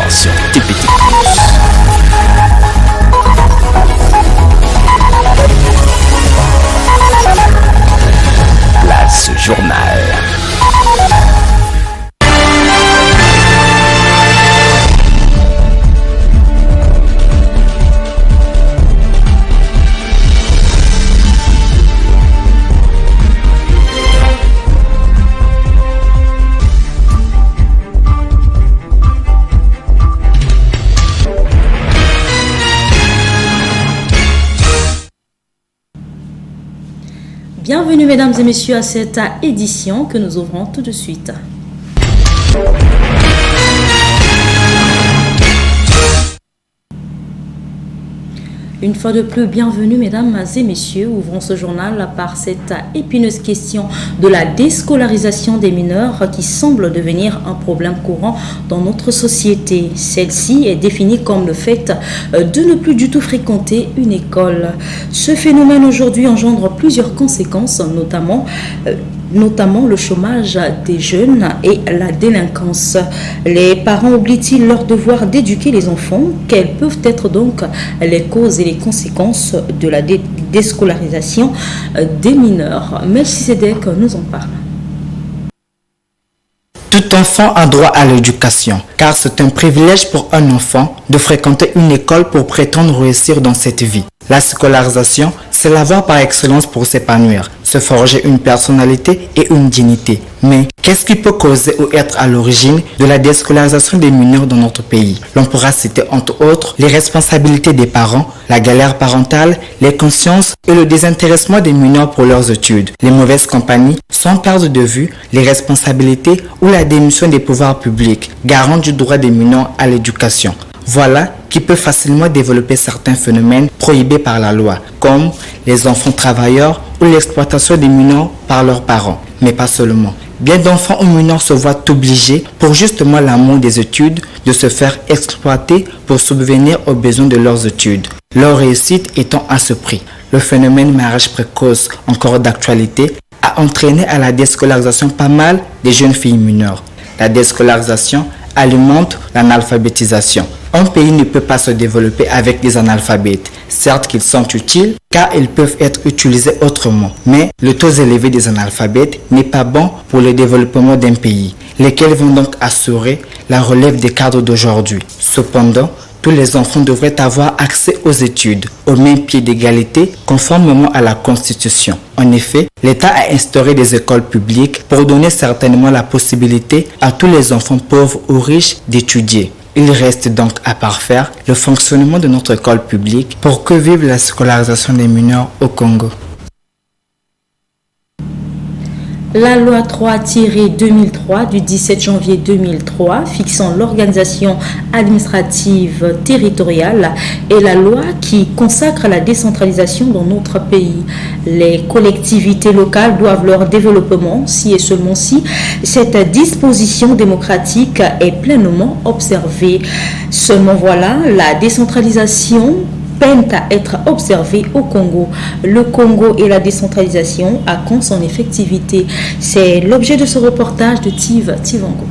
sur TPT+. Place Journal. Bienvenue mesdames et messieurs à cette édition que nous ouvrons tout de suite. Une fois de plus, bienvenue mesdames et messieurs. Ouvrons ce journal par cette épineuse question de la déscolarisation des mineurs qui semble devenir un problème courant dans notre société. Celle-ci est définie comme le fait de ne plus du tout fréquenter une école. Ce phénomène aujourd'hui engendre plusieurs conséquences, notamment le chômage des jeunes et la délinquance. Les parents oublient-ils leur devoir d'éduquer les enfants? Quelles peuvent être donc les causes et les conséquences de la déscolarisation des mineurs? Melchisedek nous en parle. Tout enfant a droit à l'éducation, car c'est un privilège pour un enfant de fréquenter une école pour prétendre réussir dans cette vie. La scolarisation, c'est la voie par excellence pour s'épanouir, se forger une personnalité et une dignité. Mais qu'est-ce qui peut causer ou être à l'origine de la déscolarisation des mineurs dans notre pays? L'on pourra citer entre autres les responsabilités des parents, la galère parentale, les consciences et le désintéressement des mineurs pour leurs études, les mauvaises compagnies, sans perdre de vue les responsabilités ou la démission des pouvoirs publics, garant du droit des mineurs à l'éducation. Voilà qui peut facilement développer certains phénomènes prohibés par la loi, comme les enfants travailleurs ou l'exploitation des mineurs par leurs parents, mais pas seulement. Bien d'enfants ou mineurs se voient obligés, pour justement l'amour des études, de se faire exploiter pour subvenir aux besoins de leurs études, leur réussite étant à ce prix. Le phénomène mariage précoce, encore d'actualité, a entraîné à la déscolarisation pas mal des jeunes filles mineures. La déscolarisation alimente l'analphabétisation. Un pays ne peut pas se développer avec des analphabètes. Certes qu'ils sont utiles car ils peuvent être utilisés autrement, mais le taux élevé des analphabètes n'est pas bon pour le développement d'un pays, lesquels vont donc assurer la relève des cadres d'aujourd'hui. Cependant, tous les enfants devraient avoir accès aux études, au même pied d'égalité, conformément à la Constitution. En effet, l'État a instauré des écoles publiques pour donner certainement la possibilité à tous les enfants pauvres ou riches d'étudier. Il reste donc à parfaire le fonctionnement de notre école publique pour que vive la scolarisation des mineurs au Congo. La loi 3-2003 du 17 janvier 2003 fixant l'organisation administrative territoriale est la loi qui consacre la décentralisation dans notre pays. Les collectivités locales doivent leur développement si et seulement si cette disposition démocratique est pleinement observée. Seulement voilà, la décentralisation peine à être observée au Congo. Le Congo et la décentralisation à quand son effectivité? C'est l'objet de ce reportage de Tivango.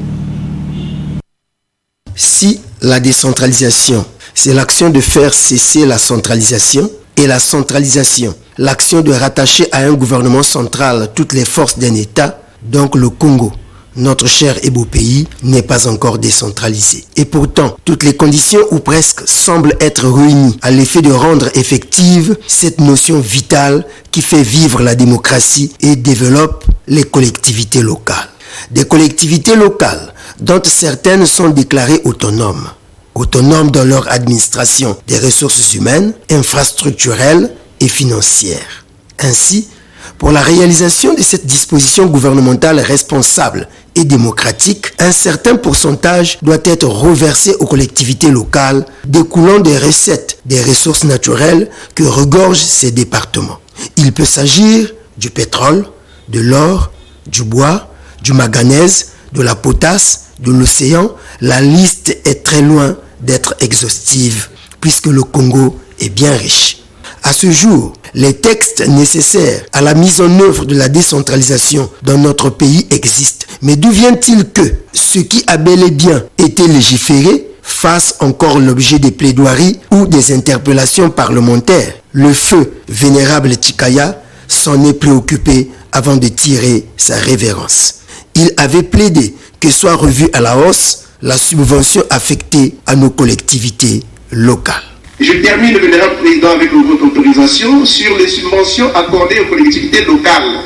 Si la décentralisation, c'est l'action de faire cesser la centralisation, et la centralisation, l'action de rattacher à un gouvernement central toutes les forces d'un État, donc le Congo, notre cher et beau pays, n'est pas encore décentralisé. Et pourtant, toutes les conditions ou presque semblent être réunies à l'effet de rendre effective cette notion vitale qui fait vivre la démocratie et développe les collectivités locales. Des collectivités locales dont certaines sont déclarées autonomes. Autonomes dans leur administration des ressources humaines, infrastructurelles et financières. Ainsi, pour la réalisation de cette disposition gouvernementale responsable et démocratique, un certain pourcentage doit être reversé aux collectivités locales découlant des recettes des ressources naturelles que regorgent ces départements. Il peut s'agir du pétrole, de l'or, du bois, du manganèse, de la potasse, de l'océan. La liste est très loin d'être exhaustive puisque le Congo est bien riche. À ce jour, les textes nécessaires à la mise en œuvre de la décentralisation dans notre pays existent. Mais d'où vient-il que ce qui a bel et bien été légiféré fasse encore l'objet des plaidoiries ou des interpellations parlementaires. Le feu vénérable Chikaya s'en est préoccupé avant de tirer sa révérence. Il avait plaidé que soit revue à la hausse la subvention affectée à nos collectivités locales. Je termine, le vénérable président, avec votre autorisation sur les subventions accordées aux collectivités locales.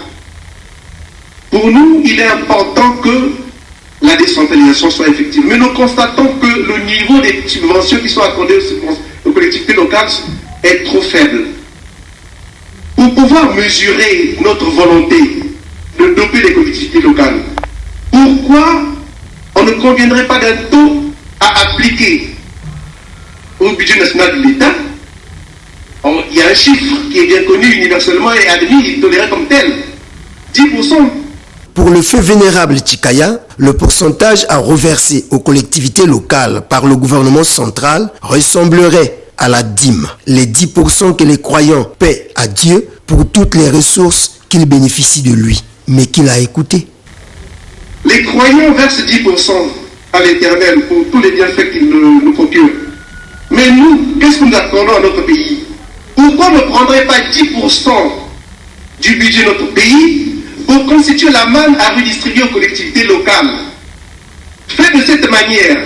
Pour nous, il est important que la décentralisation soit effective. Mais nous constatons que le niveau des subventions qui sont accordées aux collectivités locales est trop faible. Pour pouvoir mesurer notre volonté de doper les collectivités locales, pourquoi on ne conviendrait pas d'un taux à appliquer au budget national de l'État? Il y a un chiffre qui est bien connu universellement et admis, toléré comme tel, 10%. Pour le feu vénérable Chikaya, le pourcentage à reverser aux collectivités locales par le gouvernement central ressemblerait à la dîme, les 10% que les croyants paient à Dieu pour toutes les ressources qu'il bénéficie de lui, mais qu'il a écouté. Les croyants versent 10% à l'Éternel pour tous les bienfaits qu'il nous procure. Mais nous, qu'est-ce que nous accordons à notre pays? Pourquoi ne prendrait pas 10% du budget de notre pays pour constituer la manne à redistribuer aux collectivités locales? Fait de cette manière,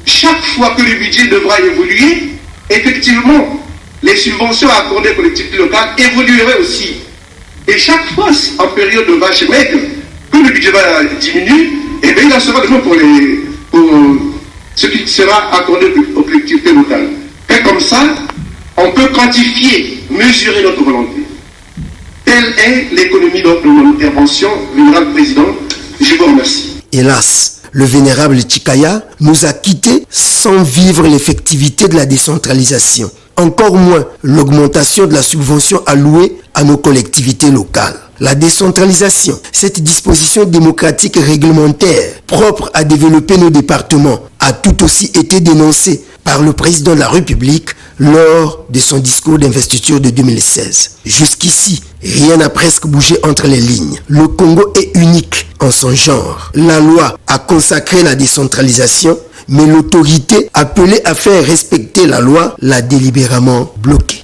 chaque fois que le budget devra évoluer, effectivement, les subventions accordées aux collectivités locales évolueraient aussi. Et chaque fois, en période de vache maigre, que le budget va diminuer, et bien il en sera de même pour ce qui sera accordé aux collectivités locales. Et comme ça, on peut quantifier, mesurer notre volonté. Telle est l'économie de mon intervention, vénérable président. Je vous remercie. Hélas, le vénérable Chikaya nous a quittés sans vivre l'effectivité de la décentralisation, encore moins l'augmentation de la subvention allouée à nos collectivités locales. La décentralisation, cette disposition démocratique et réglementaire propre à développer nos départements, a tout aussi été dénoncée par le président de la République lors de son discours d'investiture de 2016. Jusqu'ici, rien n'a presque bougé entre les lignes. Le Congo est unique en son genre. La loi a consacré la décentralisation, mais l'autorité appelée à faire respecter la loi l'a délibérément bloquée.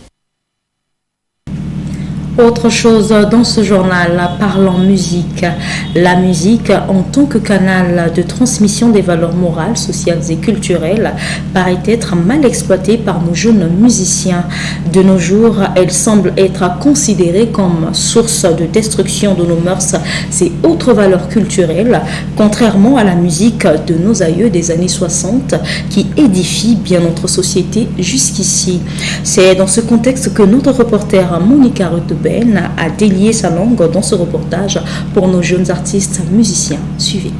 Autre chose dans ce journal, parlons musique. La musique en tant que canal de transmission des valeurs morales, sociales et culturelles paraît être mal exploitée par nos jeunes musiciens. De nos jours, elle semble être considérée comme source de destruction de nos mœurs et autres valeurs culturelles, contrairement à la musique de nos aïeux des années 60 qui édifie bien notre société jusqu'ici. C'est dans ce contexte que notre reporter Monica Rutebel a délié sa langue dans ce reportage pour nos jeunes artistes musiciens. Suivez.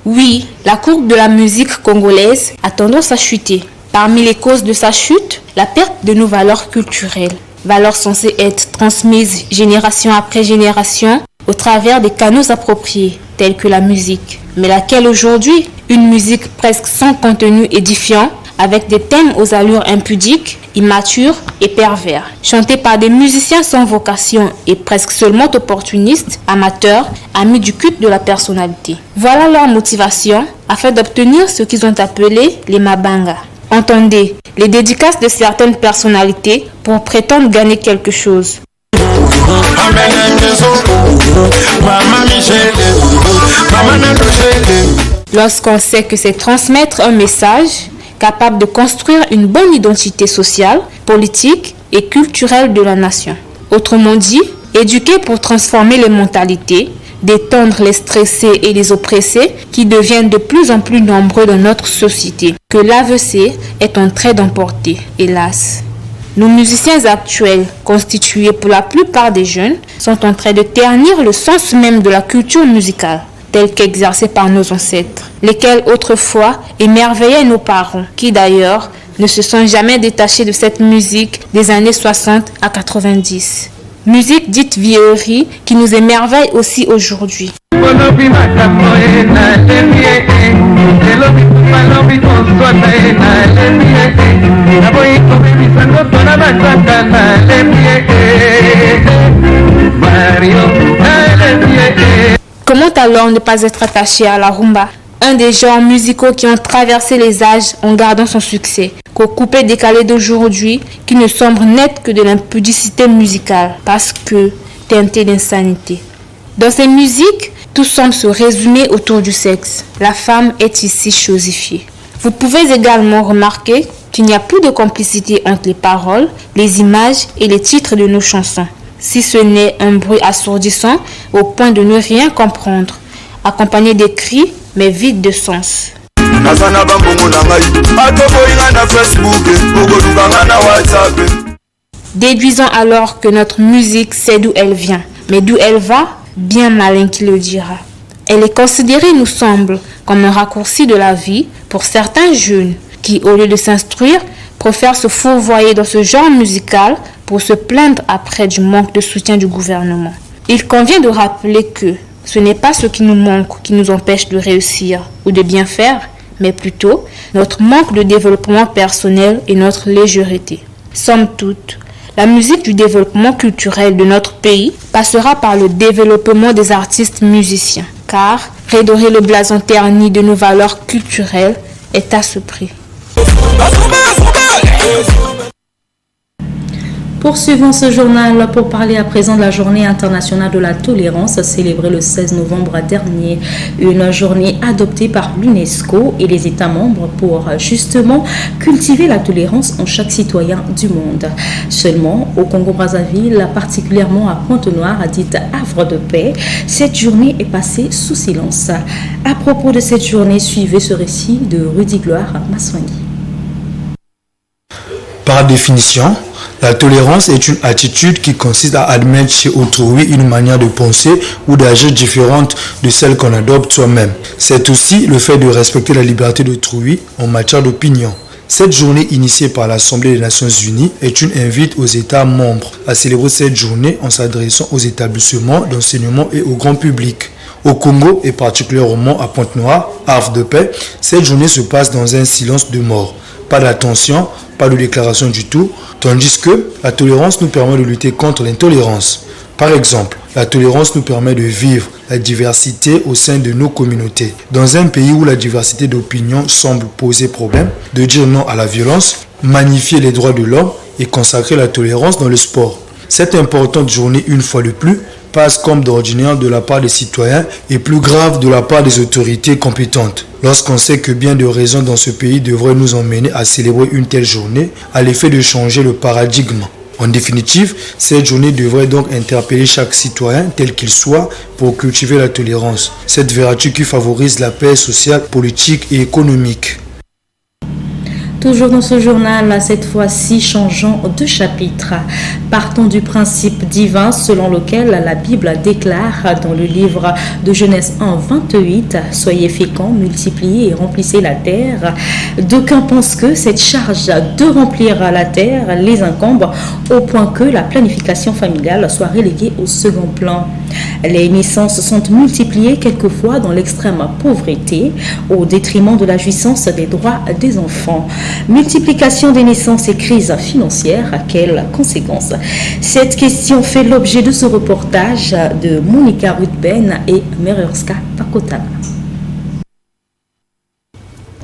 Oui, la courbe de la musique congolaise a tendance à chuter. Parmi les causes de sa chute, la perte de nos valeurs culturelles. Valeurs censées être transmises génération après génération au travers des canaux appropriés, tels que la musique. Mais laquelle aujourd'hui, une musique presque sans contenu édifiant, avec des thèmes aux allures impudiques, immatures et pervers, chantés par des musiciens sans vocation et presque seulement opportunistes, amateurs, amis du culte de la personnalité. Voilà leur motivation afin d'obtenir ce qu'ils ont appelé les mabanga. Entendez, les dédicaces de certaines personnalités pour prétendre gagner quelque chose. Lorsqu'on sait que c'est transmettre un message capable de construire une bonne identité sociale, politique et culturelle de la nation. Autrement dit, éduquer pour transformer les mentalités, détendre les stressés et les oppressés qui deviennent de plus en plus nombreux dans notre société. Que l'AVC est en train d'emporter, hélas. Nos musiciens actuels, constitués pour la plupart des jeunes, sont en train de ternir le sens même de la culture musicale, telle qu'exercée par nos ancêtres, lesquels autrefois émerveillaient nos parents, qui d'ailleurs ne se sont jamais détachés de cette musique des années 60 à 90. Musique dite vieillerie qui nous émerveille aussi aujourd'hui. Comment alors ne pas être attaché à la rumba, un des genres musicaux qui ont traversé les âges en gardant son succès, qu'au coupé décalé d'aujourd'hui, qui ne sombre net que de l'impudicité musicale, parce que teinté d'insanité. Dans ces musiques, tout semble se résumer autour du sexe. La femme est ici chosifiée. Vous pouvez également remarquer qu'il n'y a plus de complicité entre les paroles, les images et les titres de nos chansons, si ce n'est un bruit assourdissant au point de ne rien comprendre, accompagné des cris mais vide de sens. Déduisons alors que notre musique sait d'où elle vient, mais d'où elle va, bien malin qui le dira. Elle est considérée, nous semble, comme un raccourci de la vie pour certains jeunes qui, au lieu de s'instruire, préfèrent se fourvoyer dans ce genre musical pour se plaindre après du manque de soutien du gouvernement. Il convient de rappeler que ce n'est pas ce qui nous manque qui nous empêche de réussir ou de bien faire, mais plutôt notre manque de développement personnel et notre légèreté. Somme toute, la musique du développement culturel de notre pays passera par le développement des artistes musiciens, car redorer le blason terni de nos valeurs culturelles est à ce prix. Poursuivons ce journal pour parler à présent de la journée internationale de la tolérance célébrée le 16 novembre dernier. Une journée adoptée par l'UNESCO et les États membres pour justement cultiver la tolérance en chaque citoyen du monde. Seulement, au Congo-Brazzaville, particulièrement à Pointe-Noire, dite Havre de paix, cette journée est passée sous silence. À propos de cette journée, suivez ce récit de Rudy Gloire Maswangi. Par définition, la tolérance est une attitude qui consiste à admettre chez autrui une manière de penser ou d'agir différente de celle qu'on adopte soi-même. C'est aussi le fait de respecter la liberté d'autrui en matière d'opinion. Cette journée initiée par l'Assemblée des Nations Unies est une invite aux États membres à célébrer cette journée en s'adressant aux établissements d'enseignement et au grand public. Au Congo et particulièrement à Pointe-Noire, Havre de paix, cette journée se passe dans un silence de mort. Pas d'attention, pas de déclaration du tout, tandis que la tolérance nous permet de lutter contre l'intolérance. Par exemple, la tolérance nous permet de vivre la diversité au sein de nos communautés. Dans un pays où la diversité d'opinions semble poser problème, de dire non à la violence, magnifier les droits de l'homme et consacrer la tolérance dans le sport. Cette importante journée, une fois de plus, passe comme d'ordinaire de la part des citoyens et plus grave de la part des autorités compétentes. Lorsqu'on sait que bien de raisons dans ce pays devraient nous emmener à célébrer une telle journée, à l'effet de changer le paradigme. En définitive, cette journée devrait donc interpeller chaque citoyen tel qu'il soit pour cultiver la tolérance, cette vertu qui favorise la paix sociale, politique et économique. Toujours dans ce journal, cette fois-ci changeant de chapitre. Partons du principe divin selon lequel la Bible déclare dans le livre de Genèse 1:28 « Soyez féconds, multipliez et remplissez la terre ». D'aucuns pensent que cette charge de remplir la terre les incombe au point que la planification familiale soit reléguée au second plan. Les naissances sont multipliées quelquefois dans l'extrême pauvreté au détriment de la jouissance des droits des enfants. Multiplication des naissances et crise financière, quelles conséquences? Cette question fait l'objet de ce reportage de Monica Ruthben et Mererska Pakotana.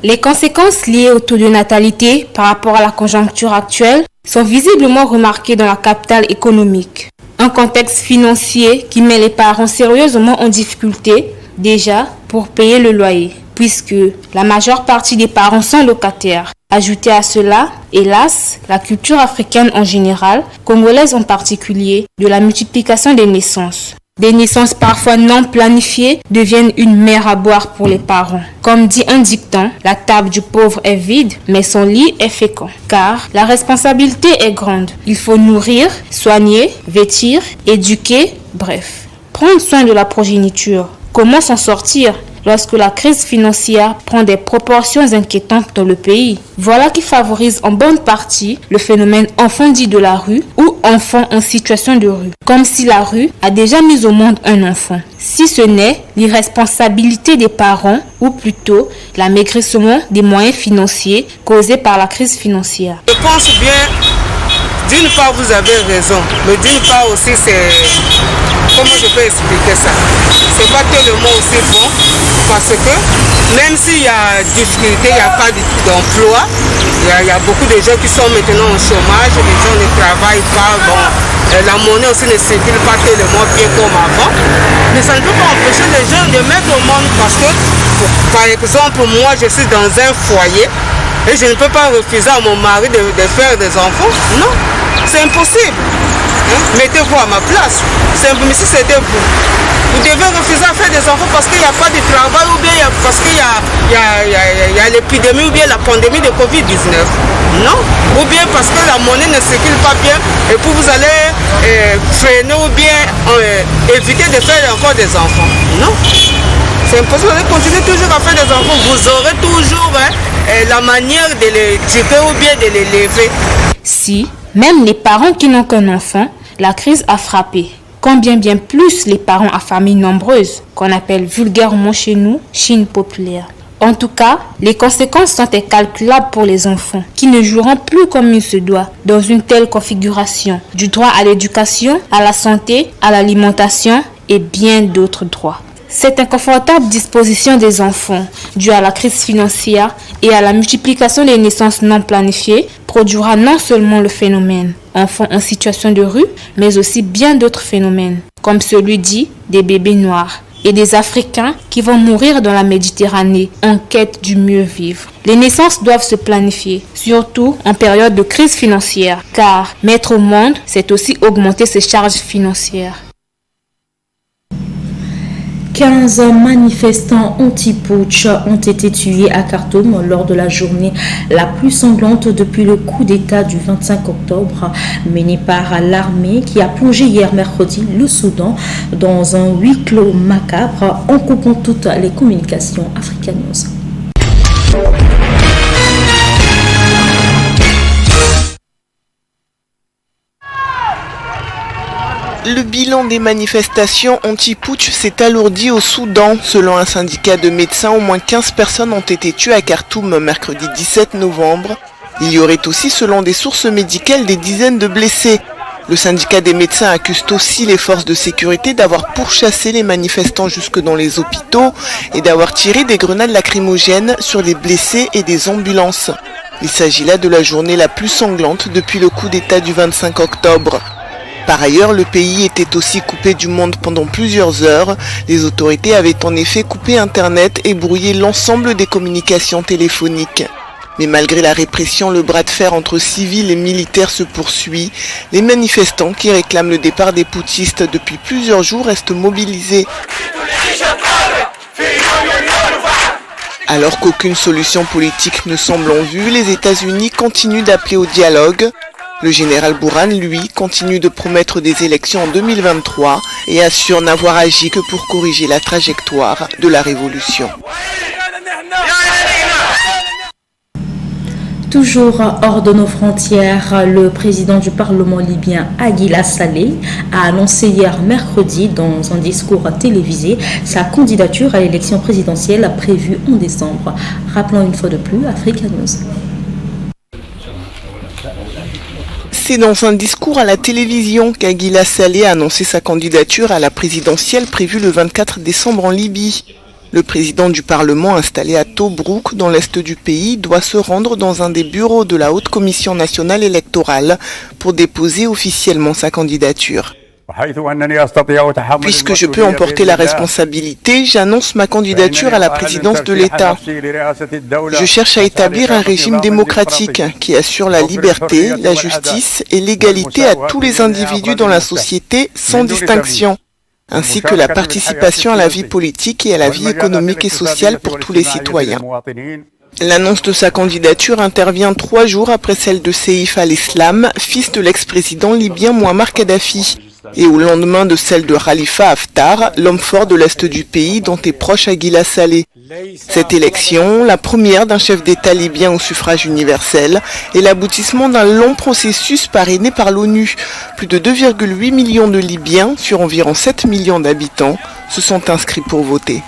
Les conséquences liées au taux de natalité par rapport à la conjoncture actuelle sont visiblement remarquées dans la capitale économique. Un contexte financier qui met les parents sérieusement en difficulté déjà pour payer le loyer, puisque la majeure partie des parents sont locataires. Ajoutez à cela, hélas, la culture africaine en général, congolaise en particulier, de la multiplication des naissances. Des naissances parfois non planifiées deviennent une mer à boire pour les parents. Comme dit un dicton, la table du pauvre est vide, mais son lit est fécond. Car la responsabilité est grande. Il faut nourrir, soigner, vêtir, éduquer, bref. Prendre soin de la progéniture. Comment s'en sortir lorsque la crise financière prend des proportions inquiétantes dans le pays? Voilà qui favorise en bonne partie le phénomène enfant dit de la rue ou enfant en situation de rue. Comme si la rue a déjà mis au monde un enfant. Si ce n'est l'irresponsabilité des parents ou plutôt l'amaigrissement des moyens financiers causés par la crise financière. Je pense bien, d'une part vous avez raison, mais d'une part aussi c'est comment je peux expliquer ça? C'est pas tellement aussi bon parce que même s'il y a difficulté, il n'y a pas d'emploi, il y a beaucoup de gens qui sont maintenant au chômage, les gens ne travaillent pas, bon, la monnaie aussi ne circule pas tellement bien comme avant. Mais ça ne peut pas empêcher les gens de mettre au monde parce que, par exemple, moi je suis dans un foyer et je ne peux pas refuser à mon mari de faire des enfants. Non, c'est impossible. Mettez-vous à ma place. Mais si c'était vous devez refuser à faire des enfants parce qu'il n'y a pas de travail ou bien parce qu'il y a l'épidémie ou bien la pandémie de Covid-19. Non. Ou bien parce que la monnaie ne circule pas bien et puis vous allez freiner ou bien éviter de faire encore des enfants. Non. C'est impossible. Vous allez continuer toujours à faire des enfants. Vous aurez toujours la manière de les éduquer ou bien de les lever. Si, même les parents qui n'ont qu'un enfant, la crise a frappé. Combien bien plus les parents à familles nombreuses, qu'on appelle vulgairement chez nous, Chine populaire. En tout cas, les conséquences sont incalculables pour les enfants, qui ne joueront plus comme il se doit dans une telle configuration, du droit à l'éducation, à la santé, à l'alimentation et bien d'autres droits. Cette inconfortable disposition des enfants, due à la crise financière et à la multiplication des naissances non planifiées, produira non seulement le phénomène enfants en situation de rue, mais aussi bien d'autres phénomènes, comme celui dit des bébés noirs et des Africains qui vont mourir dans la Méditerranée en quête du mieux vivre. Les naissances doivent se planifier, surtout en période de crise financière, car mettre au monde, c'est aussi augmenter ses charges financières. 15 manifestants anti-putsch ont été tués à Khartoum lors de la journée la plus sanglante depuis le coup d'État du 25 octobre mené par l'armée qui a plongé hier mercredi le Soudan dans un huis clos macabre en coupant toutes les communications Africa News. Le bilan des manifestations anti-putsch s'est alourdi au Soudan. Selon un syndicat de médecins, au moins 15 personnes ont été tuées à Khartoum mercredi 17 novembre. Il y aurait aussi, selon des sources médicales, des dizaines de blessés. Le syndicat des médecins accuse aussi les forces de sécurité d'avoir pourchassé les manifestants jusque dans les hôpitaux et d'avoir tiré des grenades lacrymogènes sur les blessés et des ambulances. Il s'agit là de la journée la plus sanglante depuis le coup d'État du 25 octobre. Par ailleurs, le pays était aussi coupé du monde pendant plusieurs heures. Les autorités avaient en effet coupé Internet et brouillé l'ensemble des communications téléphoniques. Mais malgré la répression, le bras de fer entre civils et militaires se poursuit. Les manifestants qui réclament le départ des putschistes depuis plusieurs jours restent mobilisés. Alors qu'aucune solution politique ne semble en vue, les États-Unis continuent d'appeler au dialogue. Le général Bourhan, lui, continue de promettre des élections en 2023 et assure n'avoir agi que pour corriger la trajectoire de la révolution. Toujours hors de nos frontières, le président du Parlement libyen, Aguila Saleh, a annoncé hier mercredi dans un discours télévisé sa candidature à l'élection présidentielle prévue en décembre. Rappelons une fois de plus Africa News. C'est dans un discours à la télévision qu'Aguila Saleh a annoncé sa candidature à la présidentielle prévue le 24 décembre en Libye. Le président du Parlement installé à Tobrouk, dans l'est du pays, doit se rendre dans un des bureaux de la Haute Commission nationale électorale pour déposer officiellement sa candidature. Puisque je peux emporter la responsabilité, j'annonce ma candidature à la présidence de l'État. Je cherche à établir un régime démocratique qui assure la liberté, la justice et l'égalité à tous les individus dans la société sans distinction, ainsi que la participation à la vie politique et à la vie économique et sociale pour tous les citoyens. L'annonce de sa candidature intervient 3 jours après celle de Seif al-Islam, fils de l'ex-président libyen Mouammar Kadhafi, et au lendemain de celle de Khalifa Haftar, l'homme fort de l'est du pays dont est proche Aguila Saleh. Cette élection, la première d'un chef d'État libyen au suffrage universel, est l'aboutissement d'un long processus parrainé par l'ONU. Plus de 2,8 millions de Libyens, sur environ 7 millions d'habitants, se sont inscrits pour voter.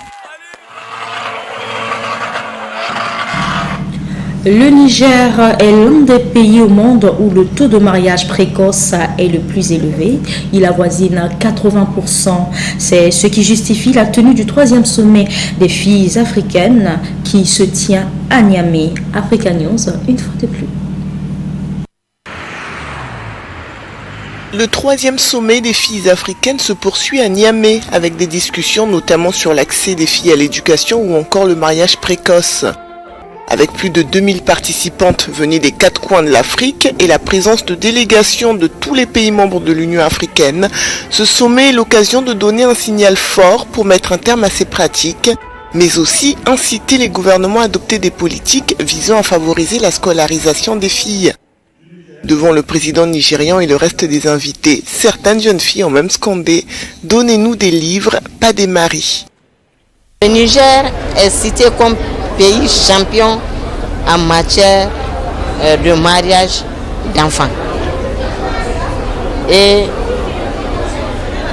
Le Niger est l'un des pays au monde où le taux de mariage précoce est le plus élevé. Il avoisine 80%. C'est ce qui justifie la tenue du 3e sommet des filles africaines qui se tient à Niamey. Africa News, une fois de plus. Le 3e sommet des filles africaines se poursuit à Niamey avec des discussions notamment sur l'accès des filles à l'éducation ou encore le mariage précoce. Avec plus de 2000 participantes venues des 4 coins de l'Afrique et la présence de délégations de tous les pays membres de l'Union africaine, ce sommet est l'occasion de donner un signal fort pour mettre un terme à ces pratiques, mais aussi inciter les gouvernements à adopter des politiques visant à favoriser la scolarisation des filles. Devant le président nigérian et le reste des invités, certaines jeunes filles ont même scandé « Donnez-nous des livres, pas des maris ». Le Niger est cité comme pays champion en matière de mariage d'enfants. Et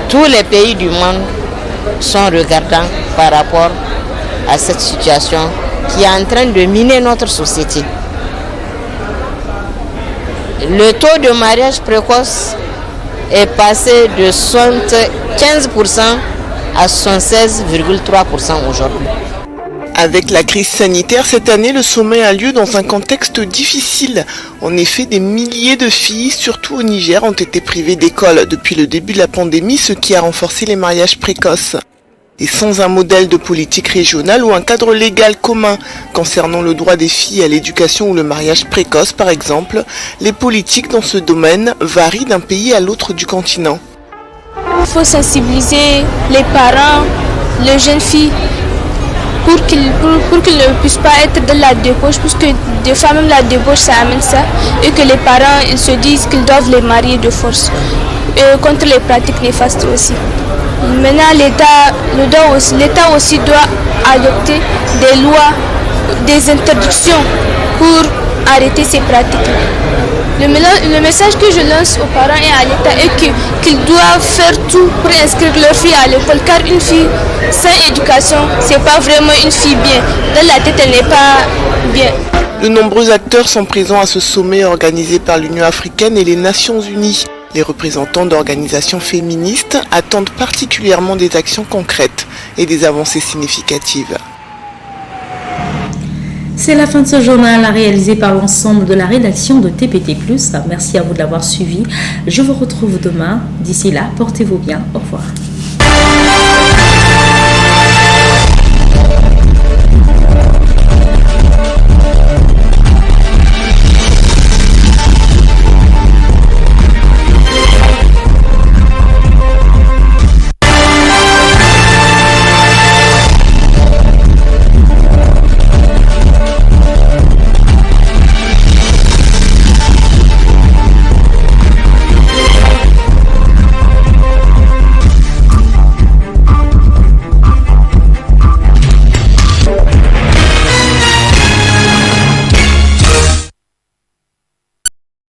tous les pays du monde sont regardants par rapport à cette situation qui est en train de miner notre société. Le taux de mariage précoce est passé de 75% à 76,3% aujourd'hui. Avec la crise sanitaire, cette année, le sommet a lieu dans un contexte difficile. En effet, des milliers de filles, surtout au Niger, ont été privées d'école depuis le début de la pandémie, ce qui a renforcé les mariages précoces. Et sans un modèle de politique régionale ou un cadre légal commun concernant le droit des filles à l'éducation ou le mariage précoce, par exemple, les politiques dans ce domaine varient d'un pays à l'autre du continent. Il faut sensibiliser les parents, les jeunes filles, pour qu'ils ne puissent pas être de la débauche, puisque des fois même la débauche ça amène ça, et que les parents ils se disent qu'ils doivent les marier de force, et contre les pratiques néfastes aussi. Maintenant l'État aussi doit adopter des lois, des interdictions pour arrêter ces pratiques. Le message que je lance aux parents et à l'État est qu'ils doivent faire tout pour inscrire leur fille à l'école, car une fille sans éducation, c'est pas vraiment une fille bien. Dans la tête, elle n'est pas bien. De nombreux acteurs sont présents à ce sommet organisé par l'Union africaine et les Nations unies. Les représentants d'organisations féministes attendent particulièrement des actions concrètes et des avancées significatives. C'est la fin de ce journal réalisé par l'ensemble de la rédaction de TPT+. Merci à vous de l'avoir suivi. Je vous retrouve demain. D'ici là, portez-vous bien. Au revoir.